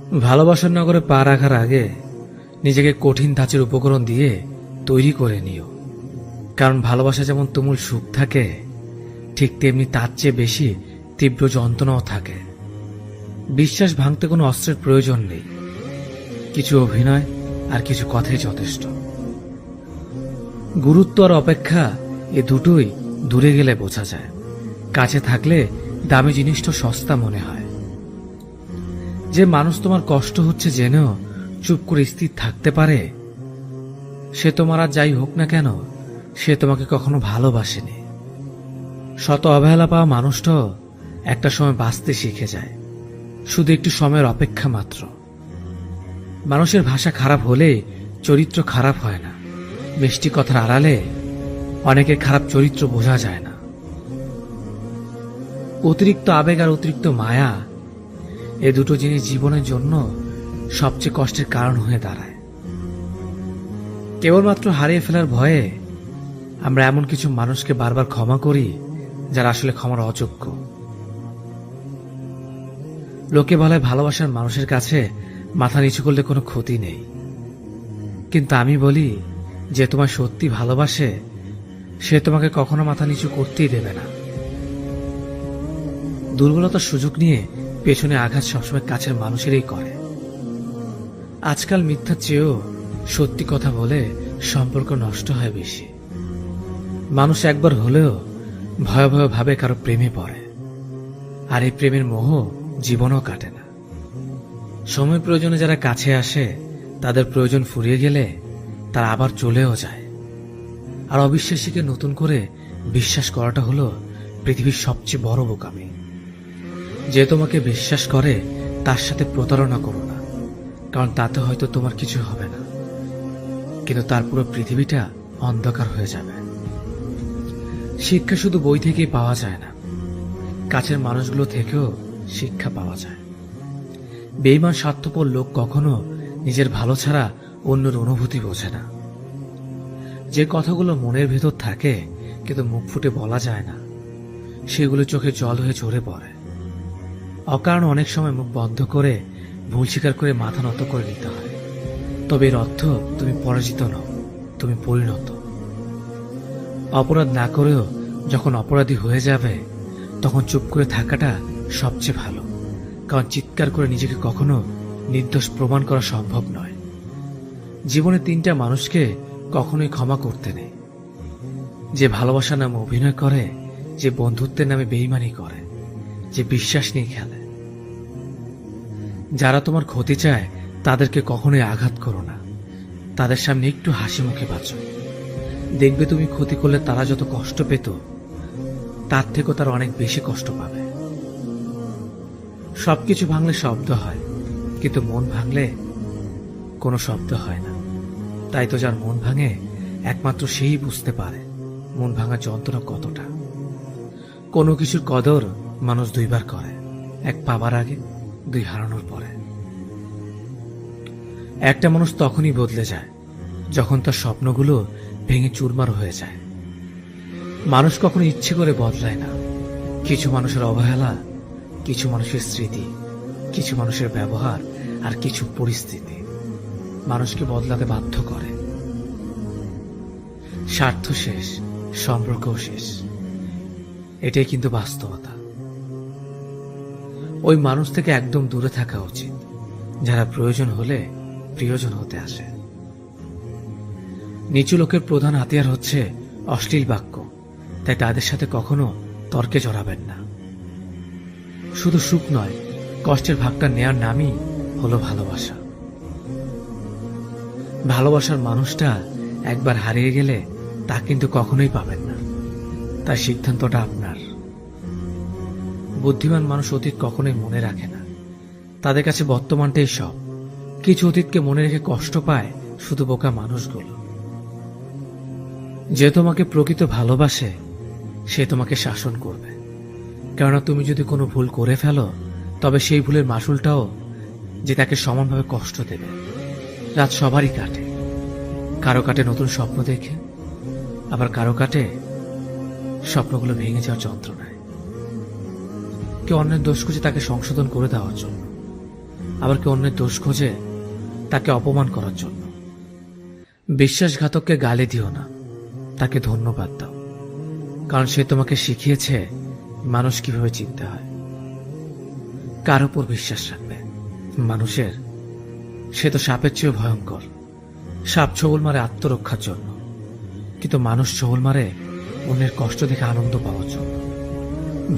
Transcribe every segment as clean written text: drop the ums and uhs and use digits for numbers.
ভালোবাসার নগরে পা রাখার আগে নিজেকে কঠিন ধাঁচের উপকরণ দিয়ে তৈরি করে নিও। কারণ ভালোবাসা যেমন তুমুল সুখ থাকে, ঠিক তেমনি তার চেয়ে বেশি তীব্র যন্ত্রণাও থাকে। বিশ্বাস ভাঙতে কোনো অস্ত্রের প্রয়োজন নেই, কিছু অভিনয় আর কিছু কথাই যথেষ্ট। গুরুত্ব আর অপেক্ষা এ দুটোই দূরে গেলে বোঝা যায়। কাছে থাকলে দামি জিনিসটা সস্তা মনে হয়। যে মানুষ তোমার কষ্ট হচ্ছে জেনেও চুপ করে স্থির থাকতে পারে, সে তোমার আর যাই হোক না কেন, সে তোমাকে কখনো ভালোবাসেনি। শত অবহেলা পাওয়া মানুষটাও একটা সময় বাঁচতে শিখে যায়, শুধু একটু সময়ের অপেক্ষা মাত্র। মানুষের ভাষা খারাপ হলে চরিত্র খারাপ হয় না। মিষ্টি কথার আড়ালে অনেকের খারাপ চরিত্র বোঝা যায় না। অতিরিক্ত আবেগ আর অতিরিক্ত মায়া, এ দুটো জিনিস জীবনের জন্য সবচেয়ে কষ্টের কারণ হয়ে দাঁড়ায়। কেবলমাত্র হারিয়ে ফেলার ভয়ে আমরা এমন কিছু মানুষকে বারবার ক্ষমা করি যারা আসলে ক্ষমার অযোগ্য। লোকে বলে ভালোবাসার মানুষের কাছে মাথা নিচু করলে কোনো ক্ষতি নেই, কিন্তু আমি বলি, যে তোমায় সত্যি ভালোবাসে সে তোমাকে কখনো মাথা নিচু করতেই দেবে না। দুর্বলতার সুযোগ নিয়ে পেছনে আঘাত সবসময় কাছের মানুষেরই করে। আজকাল মিথ্যার চেয়েও সত্যি কথা বলে সম্পর্ক নষ্ট হয় বেশি। মানুষ একবার হলেও ভয়ে ভয়ে ভাবে কারো প্রেমে পড়ে, আর এই প্রেমের মোহ জীবনও কাটে না। সময় প্রয়োজনে যারা কাছে আসে, তাদের প্রয়োজন ফুরিয়ে গেলে তারা আবার চলেও যায়। আর অবিশ্বাসীকে নতুন করে বিশ্বাস করাটা হলো পৃথিবীর সবচেয়ে বড় বোকামি। যে তোমাকে বিশ্বাস করে তার সাথে প্রতারণা করো না, কারণ তাতে হয়তো তোমার কিছু হবে না, কিন্তু তার পুরো পৃথিবীটা অন্ধকার হয়ে যাবে। শিক্ষা শুধু বই থেকেই পাওয়া যায় না, কাছের মানুষগুলো থেকেও শিক্ষা পাওয়া যায়। বেঈমান স্বার্থপর লোক কখনো নিজের ভালো ছাড়া অন্যের অনুভূতি বোঝে না। যে কথাগুলো মনের ভেতর থাকে কিন্তু মুখ ফুটে বলা যায় না, সেগুলো চোখে জল হয়ে ঝরে পড়ে। অকারণ অনেক সময় মুখ বন্ধ করে ভুল স্বীকার করে মাথা নত করে নিতে হয়। তবে এর অর্থ তুমি পরাজিত নও, তুমি পরিণত। অপরাধ না করেও যখন অপরাধী হয়ে যাবে, তখন চুপ করে থাকাটা সবচেয়ে ভালো, কারণ চিৎকার করে নিজেকে কখনো নির্দোষ প্রমাণ করা সম্ভব নয়। জীবনে তিনটা মানুষকে কখনোই ক্ষমা করতে নেই: যে ভালোবাসার নামে অভিনয় করে, যে বন্ধুত্বের নামে বেইমানি করে, যে বিশ্বাস নিয়ে খেলে। যারা তোমার ক্ষতি চায় তাদেরকে কখনোই আঘাত করো না, তাদের সামনে একটু হাসি মুখে বাঁচো। দেখবে তুমি ক্ষতি করলে তারা যত কষ্ট পেত, তার থেকেও তারা অনেক বেশি কষ্ট পাবে। সবকিছু ভাঙলে শব্দ হয়, কিন্তু মন ভাঙলে কোনো শব্দ হয় না। তাই তো যার মন ভাঙে একমাত্র সেই বুঝতে পারে মন ভাঙা যন্ত্রণা কতটা। কোনো কিছুর কদর মানুষ দুইবার করে, এক পাবার আগে, দুই হারানোর পরে। একটা মানুষ তখনই বদলে যায় যখন তার স্বপ্নগুলো ভেঙে চুরমার হয়ে যায়। মানুষ কখনো ইচ্ছে করে বদলায় না। কিছু মানুষের অবহেলা, কিছু মানুষের স্মৃতি, কিছু মানুষের ব্যবহার আর কিছু পরিস্থিতি মানুষকে বদলাতে বাধ্য করে। স্বার্থ শেষ, সম্পর্কও শেষ, এটাই কিন্তু বাস্তবতা। ওই মানুষ থেকে একদম দূরে থাকা উচিত যারা প্রয়োজন হলে প্রিয়জন হতে আসে। নিচু লোকের প্রধান হাতিয়ার হচ্ছে অশ্লীল বাক্য, তাই তাদের সাথে কখনো তর্কে জড়াবেন না। শুধু সুখ নয়, কষ্টের ভাগটা নেয়ার নামই হলো ভালোবাসা। ভালোবাসার মানুষটা একবার হারিয়ে গেলে তা কিন্তু কখনোই পাবেন না, তাই সিদ্ধান্তটা আপনার। বুদ্ধিমান মানুষ অতীত কখনোই মনে রাখে না, তাদের কাছে বর্তমানটাই সব। কিছু অতীতকে মনে রেখে কষ্ট পায় শুধু বোকা মানুষগুলো। যে তোমাকে প্রকৃত ভালোবাসে সে তোমাকে শাসন করবে, কেননা তুমি যদি কোনো ভুল করে ফেলো, তবে সেই ভুলের মাসুলটাও যে তাকে সমানভাবে কষ্ট দেবে। রাত সবারই কাটে, কারো কাটে নতুন স্বপ্ন দেখে, আবার কারো কাটে স্বপ্নগুলো ভেঙে যাওয়ার যন্ত্রণায়। কেউ অন্যের দোষ খুঁজে তাকে সংশোধন করে দেওয়ার জন্য। আবার কেউ অন্যের দোষ খোঁজে তাকে অপমান করার জন্য। বিশ্বাসঘাতককে গালি দিও না, তাকে ধন্যবাদ দাও, কারণ সে তোমাকে শিখিয়েছে মানুষ কিভাবে চিনতে হয়। কার উপর বিশ্বাস রাখবে? মানুষের? সে তো সাপের চেয়েও ভয়ঙ্কর। সাপ ছোবল মারে আত্মরক্ষার জন্য, কিন্তু মানুষ ছোবল মারে অন্যের কষ্ট দেখে আনন্দ পাওয়ার জন্য।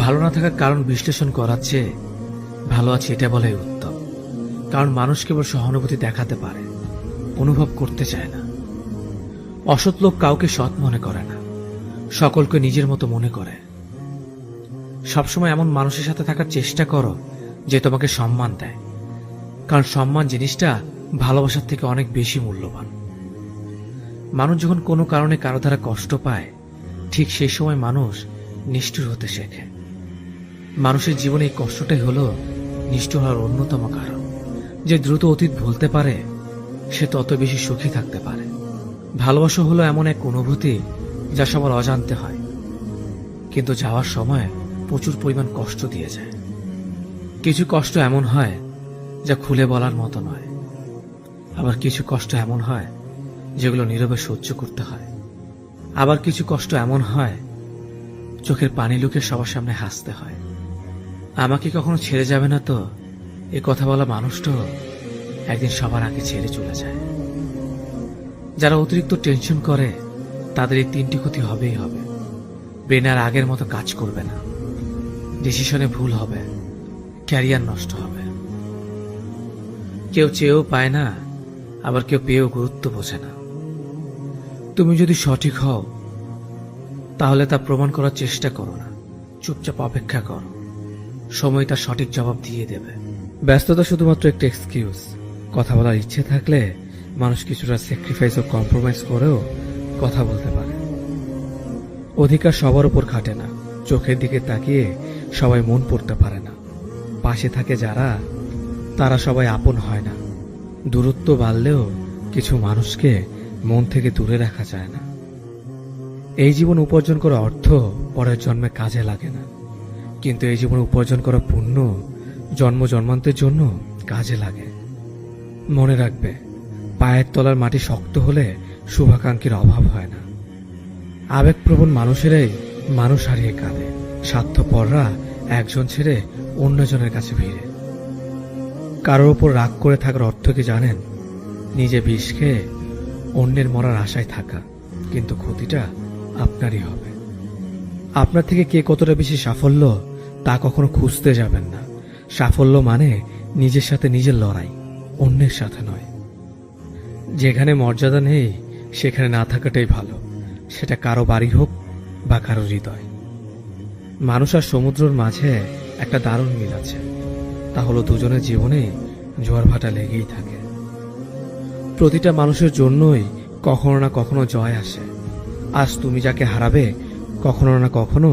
ভালো না থাকার কারণ বিশ্লেষণ করার চেয়ে ভালো আছে এটা বলাই উত্তম। কারণ মানুষ কেবল সহানুভূতি দেখাতে পারে, অনুভব করতে চায় না। অসৎ লোক কাউকে সৎ মনে করে না, সকলকে নিজের মতো মনে করে। সবসময় এমন মানুষের সাথে থাকার চেষ্টা করো যে তোমাকে সম্মান দেয়, কারণ সম্মান জিনিসটা ভালোবাসার থেকে অনেক বেশি মূল্যবান। মানুষ যখন কোনো কারণে কারো দ্বারা কষ্ট পায়, ঠিক সেই সময় মানুষ নিষ্ঠুর হতে শেখে। মানুষের জীবনে এই কষ্টটাই হলো নিষ্ঠুর হওয়ার অন্যতম কারণ। যে দ্রুত অতীত ভুলতে পারে, সে তত বেশি সুখী থাকতে পারে। ভালোবাসা হলো এমন এক অনুভূতি যা সবার অজান্তে হয়, কিন্তু যাওয়ার সময় প্রচুর পরিমাণ কষ্ট দিয়ে যায়। কিছু কষ্ট এমন হয় যা খুলে বলার মতো নয়, আবার কিছু কষ্ট এমন হয় যেগুলো নীরবে সহ্য করতে হয়। আবার কিছু কষ্ট এমন হয় চোখের পানি লুকিয়ে সবার সামনে হাসতে হয়। আমাকে কখনো ছেড়ে যাবে না তো, এ কথা বলা মানুষটা একদিন সবার আগে ছেড়ে চলে যায়। যারা অতিরিক্ত টেনশন করে তাদের এই তিনটি ক্ষতি হবেই হবে। ব্রেন আর আগের মতো কাজ করবে না, ডিসিশনে ভুল হবে, ক্যারিয়ার নষ্ট হবে। কেউ চেয়েও পায় না, আবার কেউ পেয়েও গুরুত্ব বোঝে না। তুমি যদি সঠিক হও তাহলে তা প্রমাণ করার চেষ্টা করো না, চুপচাপ অপেক্ষা করো, সময় তার সঠিক জবাব দিয়ে দেবে। ব্যস্ততা শুধুমাত্র একটা এক্সকিউজ। কথা বলার ইচ্ছে থাকলে মানুষ কিছুটা স্যাক্রিফাইস ও কম্প্রোমাইজ করেও কথা বলতে পারে। অধিকার সবার উপর খাটে না, চোখের দিকে তাকিয়ে সবাই মন পড়তে পারে না। পাশে থাকে যারা, তারা সবাই আপন হয় না। দূরত্ব বাড়লেও কিছু মানুষকে মন থেকে দূরে রাখা যায় না। এই জীবন উপার্জন করা অর্থ পরের জন্মে কাজে লাগে না, কিন্তু এই জীবন উপার্জন করা পুণ্য জন্ম জন্মান্তের জন্য কাজে লাগে। মনে রাখবে, পায়ের তলার মাটি শক্ত হলে শুভাকাঙ্ক্ষীর অভাব হয় না। আবেগপ্রবণ মানুষেরাই মানুষ হারিয়ে কাঁদে, স্বার্থপররা একজন ছেড়ে অন্যজনের কাছে ভিড়ে। কারোর ওপর রাগ করে থাকার অর্থ কি জানেন? নিজে বিষ খেয়ে অন্যের মরার আশায় থাকা, কিন্তু ক্ষতিটা আপনারই হবে। আপনার থেকে কে কতটা বেশি সাফল্য তা কখনো খুঁজতে যাবেন না। সাফল্য মানে নিজের সাথে নিজের লড়াই, অন্যের সাথে নয়। যেখানে মর্যাদা নেই সেখানে না থাকাটাই ভালো, সেটা কারো বাড়ি হোক বা কারো হৃদয়। মানুষ আর সমুদ্রের মাঝে একটা দারুণ মিল আছে, তা হলো দুজনের জীবনে জোয়ার ভাটা লেগেই থাকে। প্রতিটা মানুষের জন্যই কখনো না কখনো জয় আসে। আজ তুমি যাকে হারাবে, কখনো না কখনো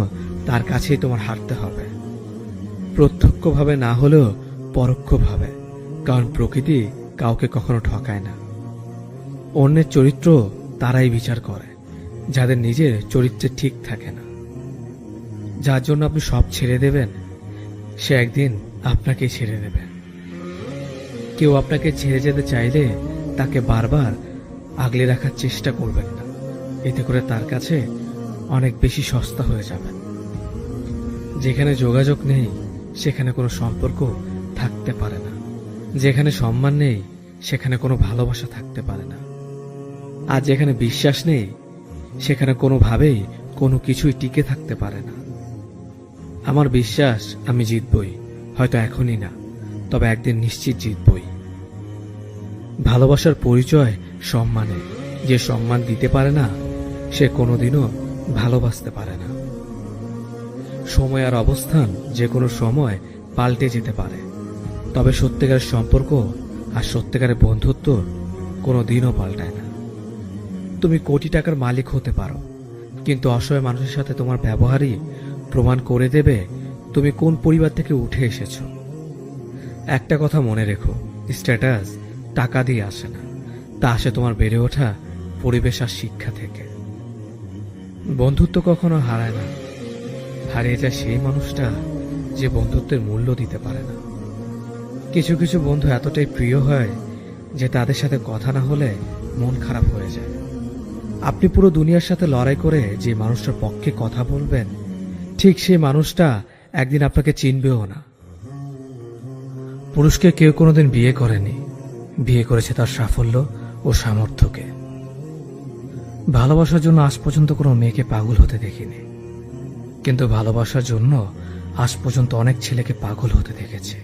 তার কাছেই তোমার হারতে হবে। প্রত্যক্ষভাবে না হলেও পরোক্ষভাবে, কারণ প্রকৃতি কাউকে কখনো ঠকায় না। অন্যের চরিত্র তারাই বিচার করে যাদের নিজের চরিত্রে ঠিক থাকে না। যার জন্য আপনি সব ছেড়ে দেবেন, সে একদিন আপনাকেই ছেড়ে দেবে। কেউ আপনাকে ছেড়ে যেতে চাইলে তাকে বারবার আগলে রাখার চেষ্টা করবেন না, এতে করে তার কাছে অনেক বেশি সস্তা হয়ে যাবেন। যেখানে যোগাযোগ নেই সেখানে কোনো সম্পর্ক থাকতে পারে না, যেখানে সম্মান নেই সেখানে কোনো ভালোবাসা থাকতে পারে না, আর যেখানে বিশ্বাস নেই সেখানে কোনোভাবেই কোনো কিছুই টিকে থাকতে পারে না। আমার বিশ্বাস আমি জিতবই, হয়তো এখনই না, তবে একদিন নিশ্চিত জিতবই। ভালোবাসার পরিচয় সম্মানে। যে সম্মান দিতে পারে না সে কোনোদিনও ভালোবাসতে পারে না। সময় আর অবস্থান যে কোনো সময় পাল্টে যেতে পারে, তবে সত্যিকারের সম্পর্ক আর সত্যিকারের বন্ধুত্ব কোনোদিনও পাল্টায় না। তুমি কোটি টাকার মালিক হতে পারো, কিন্তু অসহায় মানুষের সাথে তোমার ব্যবহারই প্রমাণ করে দেবে তুমি কোন পরিবার থেকে উঠে এসেছো। একটা কথা মনে রেখো, স্ট্যাটাস টাকা দিয়ে আসে না, তা আসে তোমার বেড়ে ওঠা পরিবেশ আর শিক্ষা থেকে। বন্ধুত্ব কখনো হারায় না, হারিয়ে যায় সেই মানুষটা যে বন্ধুত্বের মূল্য দিতে পারে না। কিছু কিছু বন্ধু এতটাই প্রিয় হয় যে তাদের সাথে কথা না হলে মন খারাপ হয়ে যায়। আপনি পুরো দুনিয়ার সাথে লড়াই করে যে মানুষটার পক্ষে কথা বলবেন, ঠিক সেই মানুষটা একদিন আপনাকে চিনবেও না। পুরুষকে কেউ কোনোদিন বিয়ে করেনি, বিয়ে করেছে তার সাফল্য ও সামর্থ্যকে। ভালোবাসার জন্য আজ পর্যন্ত কোনো মেয়েকে পাগল হতে দেখিনি, কিন্তু ভালোবাসার জন্য আজ পর্যন্ত অনেক ছেলেকে পাগল হতে দেখেছে।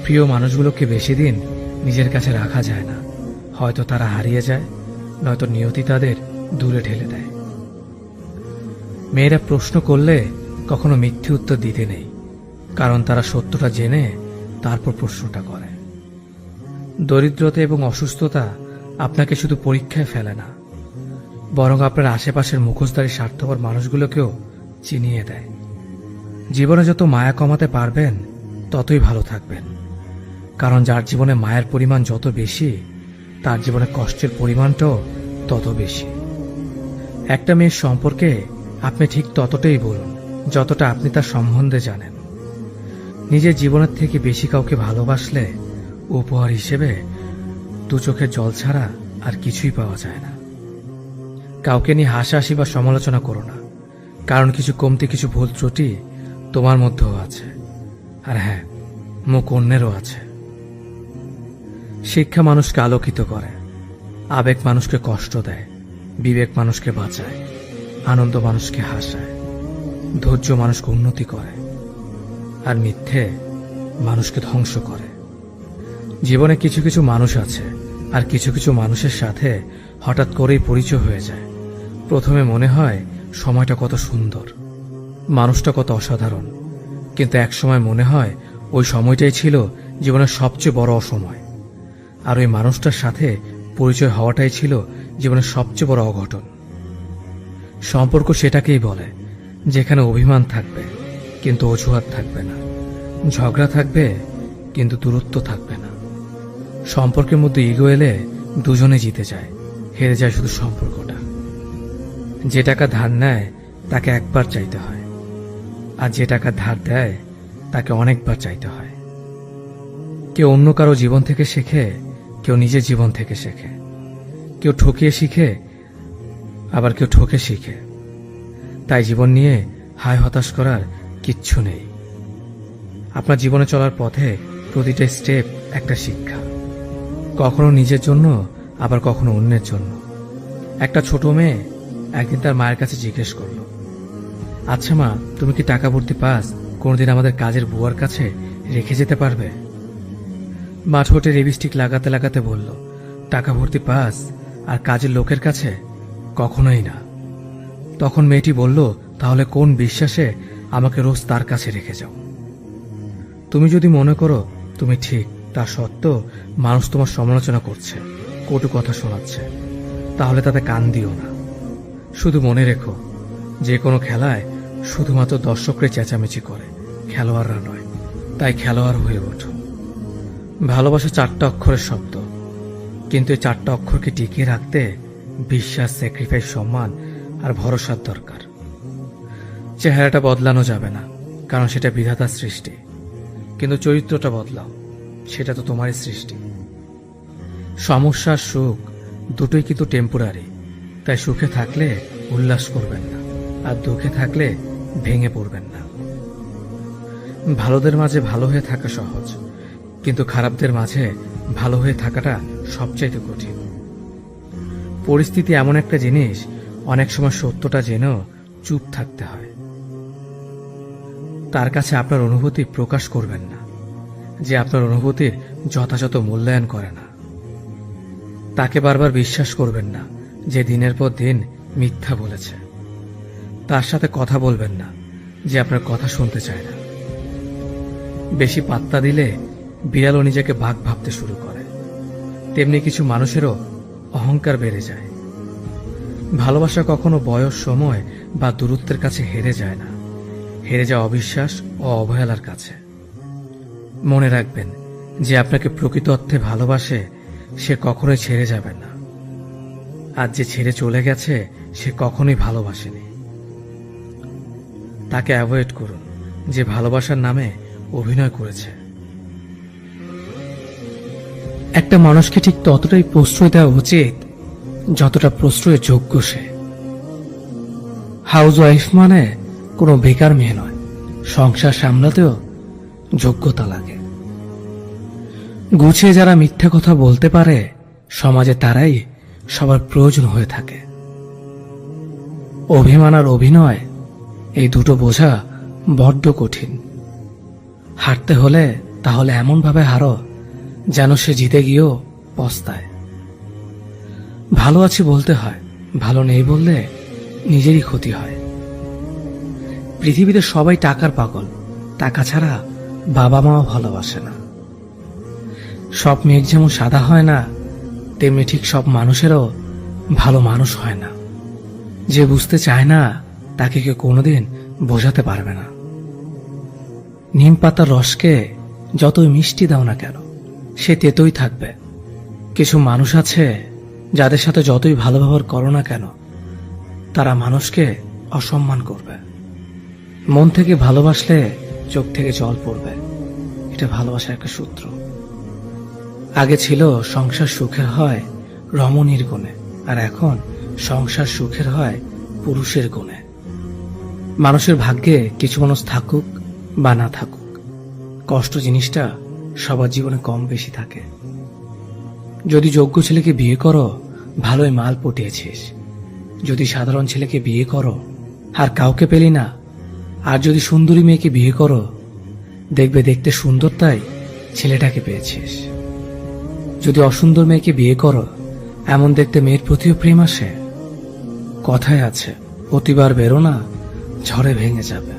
প্রিয় মানুষগুলোকে বেশি দিন নিজের কাছে রাখা যায় না, হয়তো তারা হারিয়ে যায়, নয়তো নিয়তি তাদের দূরে ঠেলে দেয়। মেয়েরা প্রশ্ন করলে কখনো মিথ্যে উত্তর দিতে নেই, কারণ তারা সত্যটা জেনে তারপর প্রশ্নটা করে। দরিদ্রতা এবং অসুস্থতা আপনাকে শুধু পরীক্ষায় ফেলে না, বরং আপনার আশেপাশের মুখোশধারী স্বার্থপর মানুষগুলোকেও চিনিয়ে দেয়। জীবনে যত মায়া কমাতে পারবেন ততই ভালো থাকবেন, কারণ যার জীবনে মায়ের পরিমাণ যত বেশি, তার জীবনে কষ্টের পরিমাণটাও তত বেশি। একটা মেয়ের সম্পর্কে আপনি ঠিক ততটাই বলুন যতটা আপনি তার সম্বন্ধে জানেন। নিজের জীবনের থেকে বেশি কাউকে ভালোবাসলে উপহার হিসেবে দু চোখের জল ছাড়া আর কিছুই পাওয়া যায় না। কাউকে নিয়ে হাসাহাসি বা সমালোচনা করো না, কারণ কিছু কমতি, কিছু ভুল ত্রুটি তোমার মধ্যেও আছে, আর হ্যাঁ, মুখ অন্যেরও আছে। শিক্ষা মানুষকে আলোকিত করে, আবেগ মানুষকে কষ্ট দেয়, বিবেক মানুষকে বাঁচায়, আনন্দ মানুষকে হাসায়, ধৈর্য মানুষকে উন্নতি করে, আর মিথ্যে মানুষকে ধ্বংস করে। জীবনে কিছু কিছু মানুষ আছে, আর কিছু কিছু মানুষের সাথে হঠাৎ করেই পরিচয় হয়ে যায়। প্রথমে মনে হয় সময়টা কত সুন্দর, মানুষটা কত অসাধারণ, কিন্তু একসময় মনে হয় ওই সময়টাই ছিল জীবনের সবচেয়ে বড় অসময়, আর ওই মানুষটার সাথে পরিচয় হওয়াটাই ছিল জীবনের সবচেয়ে বড় অঘটন। সম্পর্ক সেটাকেই বলে যেখানে অভিমান থাকবে কিন্তু অজুহাত থাকবে না, ঝগড়া থাকবে কিন্তু দূরত্ব থাকবে না। সম্পর্কের মধ্যে ইগো এলে দুজনে জিতে যায়, হেরে যায় শুধু সম্পর্কটা। যে টাকা ধার নেয় তাকে একবার চাইতে হয়, আর যে টাকা ধার দেয় তাকে অনেকবার চাইতে হয়। কেউ অন্য কারো জীবন থেকে শেখে, কেউ নিজের জীবন থেকে শেখে, কেউ ঠকিয়ে শিখে, আবার কেউ ঠকে শিখে। তাই জীবন নিয়ে হায় হতাশ করার কিচ্ছু নেই। আপনার জীবনে চলার পথে প্রতিটা স্টেপ একটা শিক্ষা, কখনো নিজের জন্য, আবার কখনো অন্যের জন্য। একটা ছোট মেয়ে একদিন তার মায়ের কাছে জিজ্ঞেস করল, আচ্ছা মা, তুমি কি টাকা ভর্তি পাস কোনোদিন আমাদের কাজের বুয়ার কাছে রেখে যেতে পারবে? মা ঠোঁটে লিপস্টিক লাগাতে লাগাতে বলল, টাকা ভর্তি পাস আর কাজের লোকের কাছে? কখনোই না। তখন মেয়েটি বলল, তাহলে কোন বিশ্বাসে আমাকে রোজ তার কাছে রেখে যাও? তুমি যদি মনে করো তুমি ঠিক, তা সত্ত্বেও মানুষ তোমার সমালোচনা করছে, কটু কথা শোনাচ্ছে, তাহলে তাতে কান দিও না। শুধু মনে রেখো, যে কোনো খেলায় শুধুমাত্র দর্শকরা চেঁচামেচি করে, খেলোয়াড়রা নয়। তাই খেলোয়াড় হয়ে ওঠো। ভালোবাসা 4টা অক্ষরের শব্দ, কিন্তু এই 4টা অক্ষরকে টিকিয়ে রাখতে বিশ্বাস, স্যাক্রিফাইস, সম্মান আর ভরসার দরকার। চেহারাটা বদলানো যাবে না, কারণ সেটা বিধাতার সৃষ্টি, কিন্তু চরিত্রটা বদলাও, সেটা তো তোমারই সৃষ্টি। সমস্যা আর সুখ দুটোই কিন্তু টেম্পোরারি, তাই সুখে থাকলে উল্লাস করবেন না, আর দুঃখে থাকলে ভেঙে পড়বেন না। ভালোদের মাঝে ভালো হয়ে থাকা সহজ, কিন্তু খারাপদের মাঝে ভালো হয়ে থাকাটা সবচাইতে কঠিন। পরিস্থিতি এমন একটা জিনিস, অনেক সময় সত্যটা জেনেও চুপ থাকতে হয়। তার কাছে আপনার অনুভূতি প্রকাশ করবেন না, যে আপনার অনুভূতির যথাযথ মূল্যায়ন করে না। তাকে বারবার বিশ্বাস করবেন না, যে দিনের পর দিন মিথ্যা বলেছে। তার সাথে কথা বলবেন না, যে আপনার কথা শুনতে চায় না। বেশি পাত্তা দিলে বিড়ালও নিজেকে বাঘ ভাবতে শুরু করে, তেমনি কিছু মানুষেরও অহংকার বেড়ে যায়। ভালোবাসা কখনো বয়স, সময় বা দূরত্বের কাছে হেরে যায় না, হেরে যায় অবিশ্বাস ও অবহেলার কাছে। মনে রাখবেন, যে আপনাকে প্রকৃত অর্থে ভালোবাসে সে কখনোই ছেড়ে যাবে না, আর যে ছেড়ে চলে গেছে সে কখনোই ভালোবাসেনি। তাকে অ্যাভয়েড করুন, যে ভালোবাসার নামে অভিনয় করেছে। একটা মানুষকে ঠিক ততটাই প্রশ্রয় দেওয়া উচিত যতটা প্রশ্রয়ের যোগ্য সে। হাউস ওয়াইফ মানে কোনো বেকার মেয়ে নয়, সংসার সামলাতেও যোগ্যতা লাগে। গুছিয়ে যারা মিথ্যা কথা বলতে পারে সমাজে তারাই সবার প্রয়োজন হয়ে থাকে। অভিমান আর অভিনয় এই দুটো বোঝা বড্ড কঠিন। হারতে হলে তাহলে এমন ভাবে হারো যেন সে জিতে গিয়েও পস্তায়। ভালো আছি বলতে হয়, ভালো নেই বললে নিজেরই ক্ষতি হয়। পৃথিবীতে সবাই টাকার পাগল, টাকা ছাড়া বাবা মাও ভালোবাসে না। সব মেঘ যেমন সাদা হয় না, তেমনি ঠিক সব মানুষেরও ভালো মানুষ হয় না। যে বুঝতে চায় না তাকে কেউ কোনোদিন বোঝাতে পারবে না। নিম পাতার রসকে যতই মিষ্টি দাও না কেন, সে তেতোই থাকবে। কিছু মানুষ আছে যাদের সাথে যতই ভালো ব্যবহার করো না কেন, তারা মানুষকে অসম্মান করবে। মন থেকে ভালোবাসলে চোখ থেকে জল পড়বে, এটা ভালোবাসার একটা সূত্র। আগে ছিল সংসার সুখের হয় রমণীর গুণে, আর এখন সংসার সুখের হয় পুরুষের গুণে। মানুষের ভাগ্যে কিছু মানুষ থাকুক বা না থাকুক, কষ্ট জিনিসটা সবার জীবনে কম বেশি থাকে। যদি যোগ্য ছেলেকে বিয়ে করো, ভালোই মাল পটিয়েছিস। যদি সাধারণ ছেলেকে বিয়ে করো আর কাউকে পেলি না, আর যদি সুন্দরী মেয়েকে বিয়ে করো, দেখবে দেখতে সুন্দর তাই ছেলেটাকে পেয়েছিস। যদি অসুন্দর মেয়েকে বিয়ে করো, এমন দেখতে মেয়ের প্রতিও প্রেম আসে। কথায় আছে, অতিবার বেরো না, ঝড়ে ভেঙে যাবে।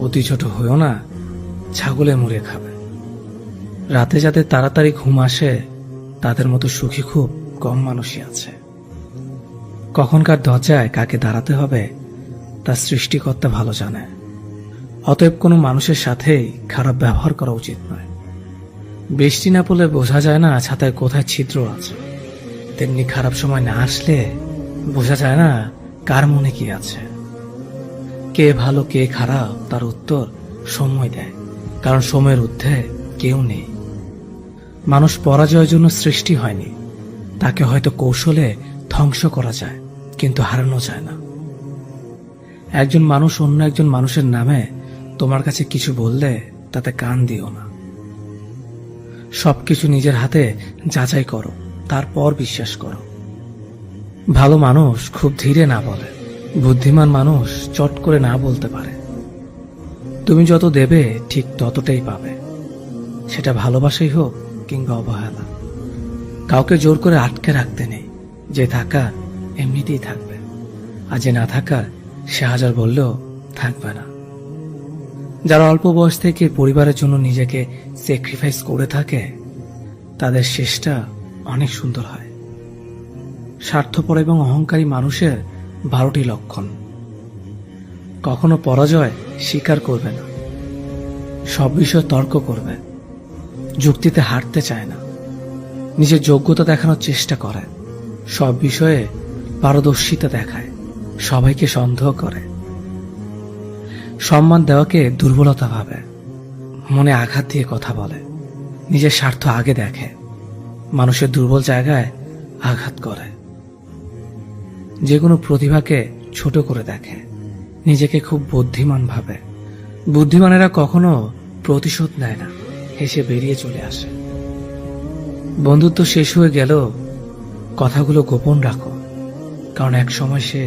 অতি ছোট হয়েও না, ছাগলে মুড়ে খাবে। রাতে যাদের তাড়াতাড়ি ঘুম আসে, তাদের মতো সুখী খুব কম মানুষই আছে। কখনকার দরজায় কাকে দাঁড়াতে হবে তা সৃষ্টিকর্তা ভালো জানে। অতএব কোনো মানুষের সাথেই খারাপ ব্যবহার করা উচিত নয়। বৃষ্টি না পড়লে বোঝা যায় না ছাতায় কোথায় ছিদ্র আছে, তেমনি খারাপ সময় না আসলে বোঝা যায় না কার মনে কি আছে। কে ভালো কে খারাপ তার উত্তর সময় দেয়, কারণ সময়ের ঊর্ধ্বে কেউ নেই। মানুষ পরাজয়ের জন্য সৃষ্টি হয়নি, তাকে হয়তো কৌশলে ধ্বংস করা যায়, কিন্তু হারানো যায় না। একজন মানুষ অন্য একজন মানুষের নামে তোমার কাছে কিছু বললে তাতে কান দিও না। সবকিছু নিজের হাতে যাচাই করো, তারপর বিশ্বাস করো। ভালো মানুষ খুব ধীরে না বলে, বুদ্ধিমান মানুষ চট করে না বলতে পারে। তুমি যত দেবে ঠিক ততটাই পাবে, সেটা ভালোবাসাই হোক কিংবা অবহেলা। কাউকে জোর করে আটকে রাখতে নেই, যে থাকার এমনিতেই থাকবে, আর যে না থাকার সে হাজার বললেও থাকবে না। যারা অল্প বয়স থেকে পরিবারের জন্য নিজেকে স্যাক্রিফাইস করে থাকে, তাদের শেষটা অনেক সুন্দর হয়। স্বার্থপর এবং অহংকারী মানুষের 12টি লক্ষণ। কখনো পরাজয় স্বীকার করবে না, সব বিষয়ে তর্ক করবে, যুক্তিতে হারতে চায় না, নিজের যোগ্যতা দেখানোর চেষ্টা করে, সব বিষয়ে পারদর্শিতা দেখায়, সবাইকে সন্দেহ করে, সম্মান দেওয়াকে দুর্বলতা ভাবে, মনে আঘাত দিয়ে কথা বলে, নিজের স্বার্থ আগে দেখে, মানুষের দুর্বল জায়গায় আঘাত করে, যে কোনো প্রতিভাকে ছোট করে দেখে, নিজেকে খুব বুদ্ধিমান ভাবে। বুদ্ধিমানেরা কখনো প্রতিশোধ নেয় না, হেসে বেরিয়ে চলে আসে। বন্ধুত্ব শেষ হয়ে গেল, কথাগুলো গোপন রাখো, কারণ এক সময় সে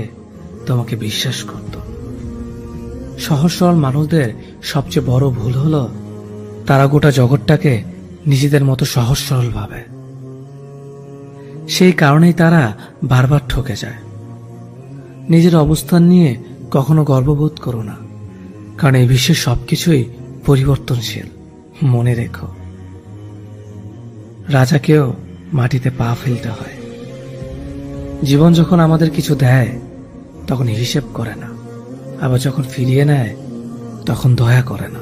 তোমাকে বিশ্বাস করত। সহজ সরল মানুষদের সবচেয়ে বড় ভুল হলো তারা গোটা জগৎটাকে নিজেদের মতো সহজ সরল ভাবে। সেই কারণেই তারা বারবার ঠকে যায়। নিজের অবস্থান নিয়ে কখনো গর্ববোধ করো না, কারণ এই বিশ্বের সবকিছুই পরিবর্তনশীল, মনে রেখো। রাজাকেও মাটিতে পা ফেলতে হয়। জীবন যখন আমাদের কিছু দেয় তখন হিসেব করে না, আবার যখন ফিরিয়ে নেয় তখন দয়া করে না।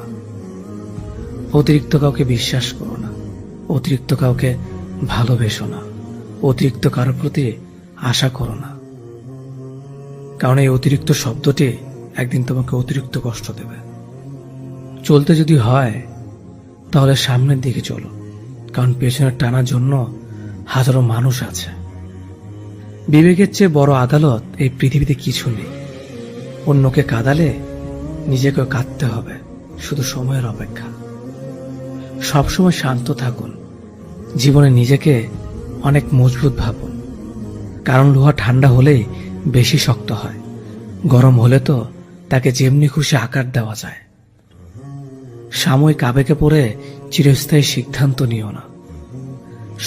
অতিরিক্ত কাউকে বিশ্বাস করো না, অতিরিক্ত কাউকে ভালোবেসো না, অতিরিক্ত কারো প্রতি আশা করো না, কারণ এই অতিরিক্ত শব্দটি একদিন তোমাকে অতিরিক্ত কষ্ট দেবে। চলতে যদি হয় তাহলে সামনের দিকে চলো, কারণ পেছনে টানার জন্য হাজারো মানুষ আছে। বিবেকের চেয়ে বড় আদালত এই পৃথিবীতে কিছু নেই। অন্যকে কাঁদালে নিজেকেও কাঁদতে হবে, শুধু সময়ের অপেক্ষা। সবসময় শান্ত থাকুন, জীবনে নিজেকে অনেক মজবুত ভাবুন, কারণ লোহা ঠান্ডা হলেই বেশি শক্ত হয়, গরম হলে তো তাকে যেমনি খুশি আকার দেওয়া যায়। সাময়িক আবেগে পড়ে চিরস্থায়ী সিদ্ধান্ত নিও না।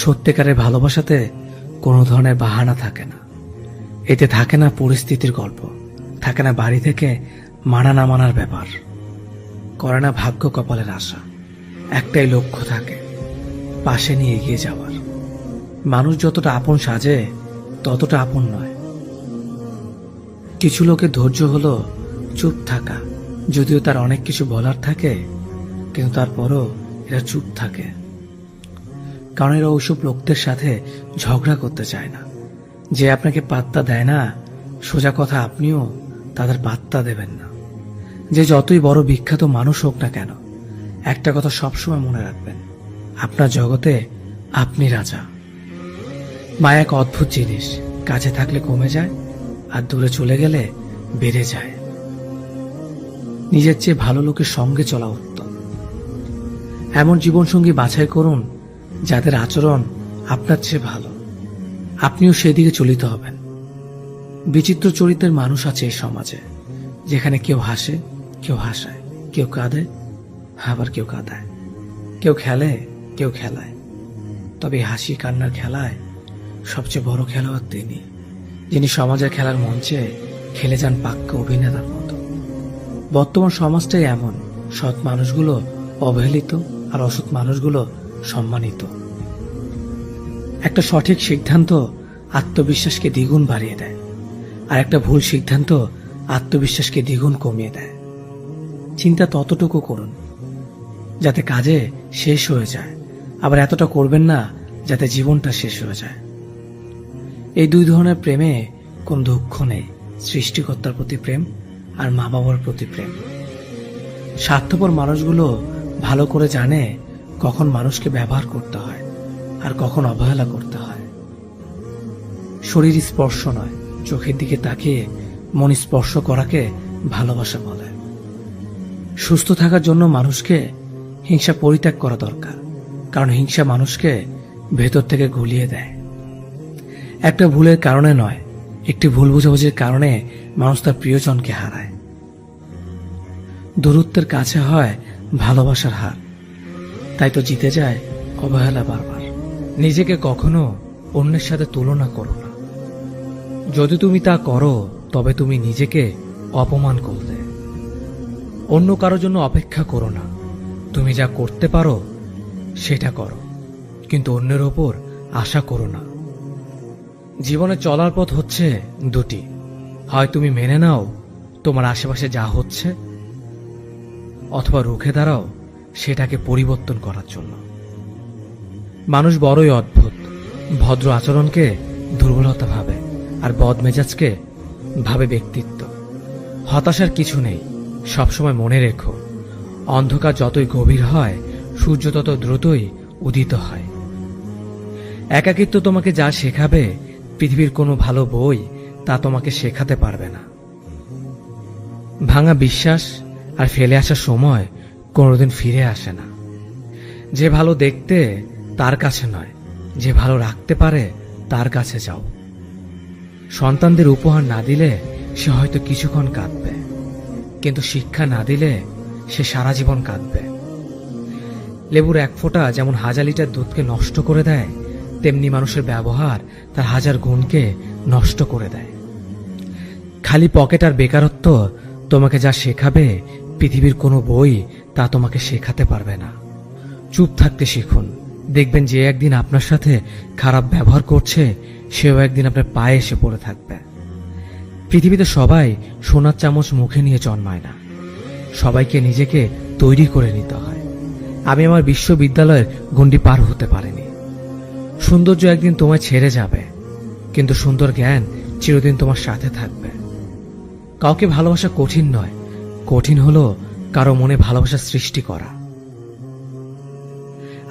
সত্যিকারের ভালোবাসাতে কোনো ধরনের বাহানা থাকে না। এতে থাকে না পরিস্থিতির গল্প, থাকে না বাড়ি থেকে মানা না মানার ব্যাপার, করে না ভাগ্য কপালের আশা। একটাই লক্ষ্য থাকে, পাশে নিয়ে এগিয়ে যাওয়ার। মানুষ যতটা আপন সাজে ততটা আপন নয়। কিছু লোকের ধৈর্য হলো চুপ থাকা, যদিও তার অনেক কিছু বলার থাকে, কিন্তু তারপরও এরা চুপ থাকে, কারণ এরা ওইসব লোকদের সাথে ঝগড়া করতে চায় না। যে আপনাকে পাত্তা দেয় না, সোজা কথা আপনিও তাদের পাত্তা দেবেন না। যে যতই বড় বিখ্যাত মানুষ হোক না কেন, একটা কথা সবসময় মনে রাখবেন, আপনার জগতে আপনি রাজা। মায়া এক অদ্ভুত জিনিস, কাছে থাকলে কমে যায় আর দূরে চলে গেলে বেড়ে যায়। নিজের চেয়ে ভালো লোকের সঙ্গে চলা উত্তম। এমন জীবনসঙ্গী বাছাই করুন যাদের আচরণ আপনার চেয়ে ভালো, আপনিও সেদিকে চলিত হবেন। বিচিত্র চরিত্রের মানুষ আছে এই সমাজে, যেখানে কেউ হাসে, কেউ হাসায়, কেউ কাঁদে, আবার কেউ কাঁদায়, কেউ খেলে, কেউ খেলায়। তবে হাসি কান্নার খেলায় সবচেয়ে বড় খেলোয়াড় তিনি, যিনি সমাজের খেলার মঞ্চে খেলে যান পাক্কা অভিনেতার মতো। বর্তমান সমাজটাই এমন, সৎ মানুষগুলো অবহেলিত আর অসৎ মানুষগুলো সম্মানিত। একটা সঠিক সিদ্ধান্ত আত্মবিশ্বাসকে দ্বিগুণ বাড়িয়ে দেয়, আর একটা ভুল সিদ্ধান্ত আত্মবিশ্বাসকে দ্বিগুণ কমিয়ে দেয়। চিন্তা ততটুকু করুন যাতে কাজে শেষ হয়ে যায়, আবার এতটা করবেন না যাতে জীবনটা শেষ হয়ে যায়। এই দুই ধরনের প্রেমে কোনো দুঃখ নেই, সৃষ্টিকর্তার প্রতি প্রেম আর মা বাবার প্রতি প্রেম। স্বার্থপর মানুষগুলো ভালো করে জানে কখন মানুষকে ব্যবহার করতে হয় আর কখন অবহেলা করতে হয়। শরীর স্পর্শ নয়, চোখের দিকে তাকিয়ে মন স্পর্শ করাকে ভালোবাসা বলে। সুস্থ থাকার জন্য মানুষকে হিংসা পরিত্যাগ করা দরকার, কারণ হিংসা মানুষকে ভেতর থেকে গলিয়ে দেয়। একটা ভুলের কারণে নয়, একটি ভুল বোঝাবুঝির কারণে মানুষ তার প্রিয়জনকে হারায়। দূরত্বের কাছে হয় ভালোবাসার হার, তাই তো জিতে যায় অবহেলা বারবার। নিজেকে কখনো অন্যের সাথে তুলনা করো না। যদি তুমি তা করো তবে তুমি নিজেকে অপমান করলে। অন্য কারোর জন্য অপেক্ষা করো না। তুমি যা করতে পারো সেটা করো, কিন্তু অন্যের ওপর আশা করো না। জীবনে চলার পথ হচ্ছে দুটি, হয় তুমি মেনে নাও তোমার আশেপাশে যা হচ্ছে, অথবা রুখে দাঁড়াও সেটাকে পরিবর্তন করার জন্য। মানুষ বড়ই অদ্ভুত, ভদ্র আচরণকে দুর্বলতা ভাবে আর বদমেজাজকে ভাবে ব্যক্তিত্ব। হতাশার কিছু নেই, সবসময় মনে রেখো, অন্ধকার যতই গভীর হয় সূর্য তত দ্রুতই উদিত হয়। একাকিত্ব তোমাকে যা শেখাবে পৃথিবীর কোনো ভালো বই তা তোমাকে শেখাতে পারবে না। ভাঙা বিশ্বাস আর ফেলে আসার সময় কোনোদিন ফিরে আসে না। যে ভালো দেখতে তার কাছে নয়, যে ভালো রাখতে পারে তার কাছে যাও। সন্তানদের উপহার না দিলে সে হয়তো কিছুক্ষণ কাঁদবে, কিন্তু শিক্ষা না দিলে সে সারা জীবন কাঁদবে। লেবুর এক ফোঁটা যেমন 1000 লিটার দুধকে নষ্ট করে দেয়, তেমনি মানুষের ব্যবহার তার 1000 গুণকে নষ্ট করে দেয়। খালি পকেট আর বেকারত্ব তোমাকে যা শেখাবে পৃথিবীর কোনো বই তা তোমাকে শেখাতে পারবে না। চুপ থাকতে শিখুন, দেখবেন যে একদিন আপনার সাথে খারাপ ব্যবহার করছে সেও একদিন আপনার পায়ে এসে পড়ে থাকবে। পৃথিবীতে সবাই সোনার চামচ মুখে নিয়ে জন্মায় না, সবাইকে নিজেকে তৈরি করে নিতে হয়। আমি আমার বিশ্ববিদ্যালয়ের গণ্ডি পার হতে পারিনি। সৌন্দর্য একদিন তোমায় ছেড়ে যাবে, কিন্তু সুন্দর জ্ঞান চিরদিন তোমার সাথে থাকবে। কাউকে ভালোবাসা কঠিন নয়, কঠিন হলো কারো মনে ভালোবাসা সৃষ্টি করা।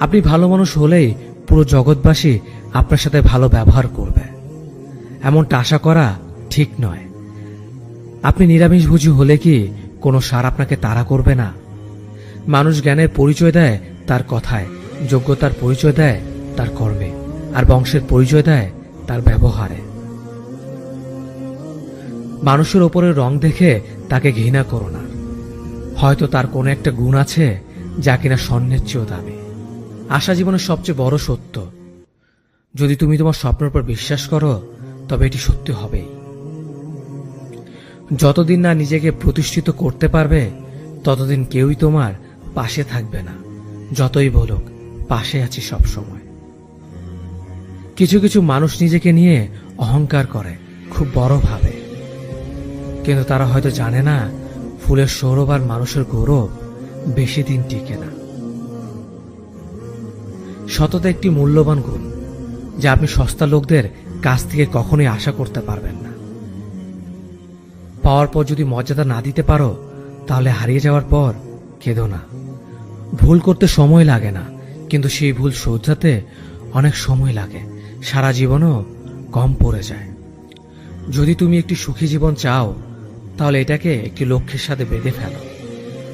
আপনি ভালো মানুষ হলেই পুরো জগৎবাসী আপনার সাথে ভালো ব্যবহার করবে, এমনটা আশা করা ঠিক নয়। আপনি নিরামিষভোজী হলে কি কোনো সার আপনাকে তাড়া করবে না? মানুষ জ্ঞানের পরিচয় দেয় তার কথায়, যোগ্যতার পরিচয় দেয় তার কর্মে, আর বংশের পরিচয় দেয় তার ব্যবহারে। মানুষের ওপরে রং দেখে তাকে ঘৃণা করো না। হয়তো তার কোনো একটা গুণ আছে যা কিনা স্বর্ণের চেয়েও দামি। আশা জীবনের সবচেয়ে বড় সত্য। যদি তুমি তোমার স্বপ্নের উপর বিশ্বাস করো তবে এটি সত্যি হবেই। যতদিন না নিজেকে প্রতিষ্ঠিত করতে পারবে ততদিন কেউই তোমার পাশে থাকবে না, যতই বলুক পাশে আছি সব সময়। কিছু কিছু মানুষ নিজেকে নিয়ে অহংকার করে, খুব বড় ভাবে, কিন্তু তারা হয়তো জানে না ফুলের সৌরভ আর মানুষের গৌরব বেশি দিন টিকে না। সততা একটি মূল্যবান গুণ যা আপনি সস্তা লোকদের কাছ থেকে কখনোই আশা করতে পারবেন না। পাওয়ার পর যদি মর্যাদা না দিতে পারো তাহলে হারিয়ে যাওয়ার পর কেঁদো না। ভুল করতে সময় লাগে না, কিন্তু সেই ভুল শোধরাতে অনেক সময় লাগে, সারা জীবনও কম পড়ে যায়। যদি তুমি একটি সুখী জীবন চাও তাহলে এটাকে একটি লক্ষ্যের সাথে বেঁধে ফেলো,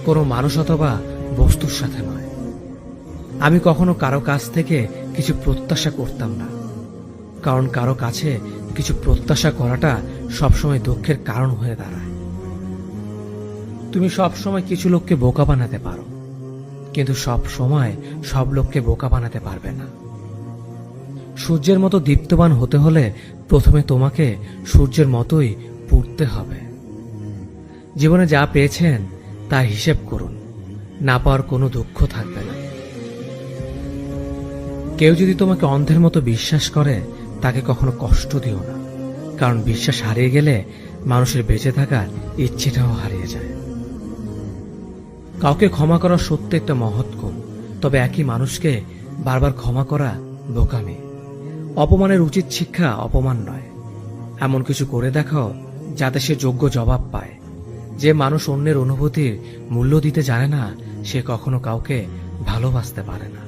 কোনো মানুষ অথবা বস্তুর সাথে নয়। আমি কখনো কারো কাছ থেকে কিছু প্রত্যাশা করতাম না, কারণ কারো কাছে কিছু প্রত্যাশা করাটা সবসময় দুঃখের কারণ হয়ে দাঁড়ায়। তুমি সবসময় কিছু লোককে বোকা বানাতে পারো, কিন্তু সব সময় সব লোককে বোকা বানাতে পারবে না। সূর্যের মতো দীপ্তবান হতে হলে প্রথমে তোমাকে সূর্যের মতোই পুড়তে হবে। জীবনে যা পেয়েছেন তার হিসেব করুন, না পাওয়ার কোনো দুঃখ থাকবে না। কেউ যদি তোমাকে অন্ধের মতো বিশ্বাস করে তাকে কখনো কষ্ট দিও না, কারণ বিশ্বাস হারিয়ে গেলে মানুষের বেঁচে থাকার ইচ্ছেটাও হারিয়ে যায়। কাউকে ক্ষমা করা সত্যি একটা মহৎ গুণ, তবে একই মানুষকে বারবার ক্ষমা করা বোকামি। অপমানের উচিত শিক্ষা অপমান নয়, এমন কিছু করে দেখাও যাতে সে যোগ্য জবাব পায়। যে মানুষ অন্যের অনুভূতির মূল্য দিতে জানে না সে কখনো কাউকে ভালোবাসতে পারে না।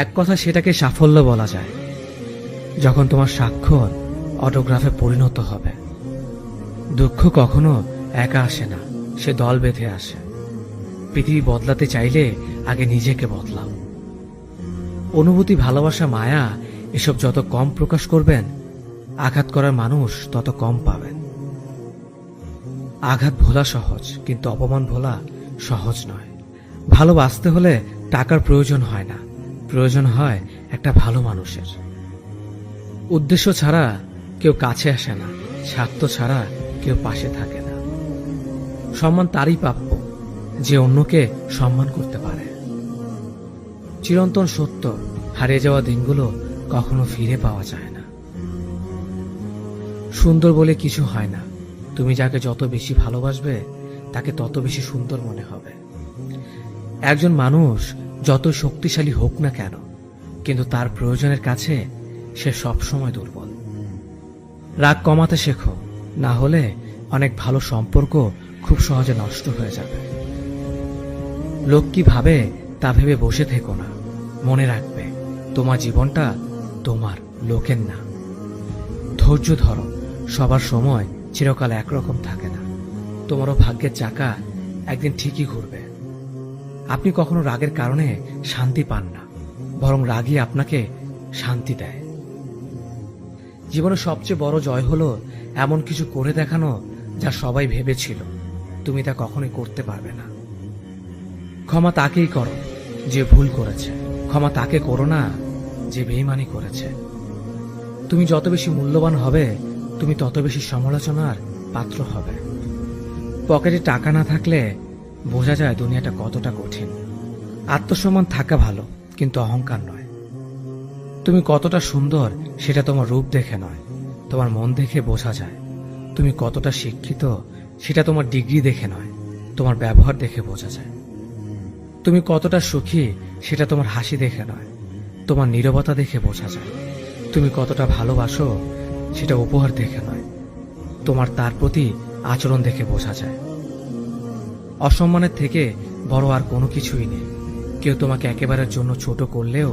এক কথা সেটাকে সাফল্য বলা যায় যখন তোমার স্বাক্ষর অটোগ্রাফে পরিণত হবে। দুঃখ কখনো একা আসে না, সে দল বেঁধে আসে। পৃথিবী বদলাতে চাইলে আগে নিজেকে বদলাও। অনুভূতি, ভালোবাসা, মায়া এসব যত কম প্রকাশ করবেন আঘাত করার মানুষ তত কম পাবেন। আঘাত ভোলা সহজ, কিন্তু অপমান ভোলা সহজ নয়। ভালোবাসতে হলে টাকার প্রয়োজন হয় না, প্রয়োজন হয় একটা ভালো মানুষের। উদ্দেশ্য ছাড়া কেউ কাছে আসে না, স্বার্থ ছাড়া কেউ পাশে থাকে না। সম্মান তারই প্রাপ্য যে অন্যকে সম্মান করতে পারে। চিরন্তন সত্য, হারিয়ে যাওয়া দিনগুলো কখনো ফিরে পাওয়া যায় না। সুন্দর বলে কিছু হয় না, তুমি যাকে যত বেশি ভালোবাসবে তাকে তত বেশি সুন্দর মনে হবে। একজন মানুষ যত শক্তিশালী হোক না কেন, কিন্তু তার প্রয়োজনের কাছে সে সবসময় দুর্বল। রাগ কমাতে শেখো, না হলে অনেক ভালো সম্পর্ক খুব সহজে নষ্ট হয়ে যাবে। লোক কি ভাবে তা ভেবে বসে থেকো না। মনে রাখবে তোমার জীবনটা তোমার, লোকের না। ধৈর্য ধরো, সবার সময় চিরকাল একরকম থাকে না। তোমারও ভাগ্যের চাকা একদিন ঠিকই ঘুরবে। আপনি কখনো রাগের কারণে শান্তি পান না, বরং রাগই আপনাকে শান্তি দেয়। জীবনের সবচেয়ে বড় জয় হলো এমন কিছু করে দেখানো যা সবাই ভেবেছিল তুমি তা কখনোই করতে পারবে না। ক্ষমা তাকেই করো যে ভুল করেছে, ক্ষমা তাকে করো না যে বেঈমানি করেছে। তুমি যত বেশি মূল্যবান হবে তুমি তত বেশি সমালোচনার পাত্র হবে। পকেটে টাকা না থাকলে বোঝা যায় দুনিয়াটা কতটা কঠিন। আত্মসম্মান থাকা ভালো, কিন্তু অহংকার নয়। তুমি কতটা সুন্দর সেটা তোমার রূপ দেখে নয়, তোমার মন দেখে বোঝা যায়। তুমি কতটা শিক্ষিত সেটা তোমার ডিগ্রি দেখে নয়, তোমার ব্যবহার দেখে বোঝা যায়। তুমি কতটা সুখী সেটা তোমার হাসি দেখে নয়, তোমার নীরবতা দেখে বোঝা যায়। তুমি কতটা ভালোবাসো সেটা উপহার দেখে নয়, তোমার তার প্রতি আচরণ দেখে বোঝা যায়। অসম্মানের থেকে বড় আর কোনো কিছুই নেই। কেউ তোমাকে একেবারের জন্য ছোট করলেও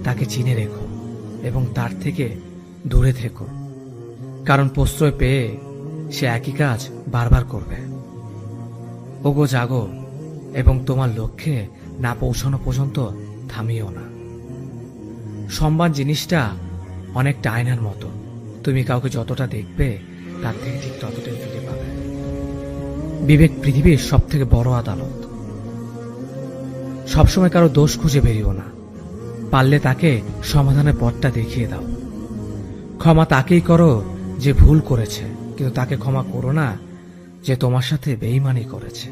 তাকে চিনে রেখো এবং তার থেকে দূরে থেকো, কারণ প্রশ্রয় পেয়ে সে একই কাজ বারবার করবে। ওগো জাগো এবং তোমার লক্ষ্যে না পৌঁছানো পর্যন্ত থামিও না। সম্মান জিনিসটা অনেকটা আয়নার মতো, তুমি কাউকে যতটা দেখবে তার থেকে ঠিক ততটাই ফিরে পাবে। বিবেক পৃথিবীর সব থেকে বড় আদালত। সবসময় কারো দোষ খুঁজে বেরিও না, পারলে তাকে সমাধানের পথটা দেখিয়ে দাও। ক্ষমা তাকেই করো যে ভুল করেছে, কিন্তু তাকে ক্ষমা করো না যে তোমার সাথে বেইমানি করেছে।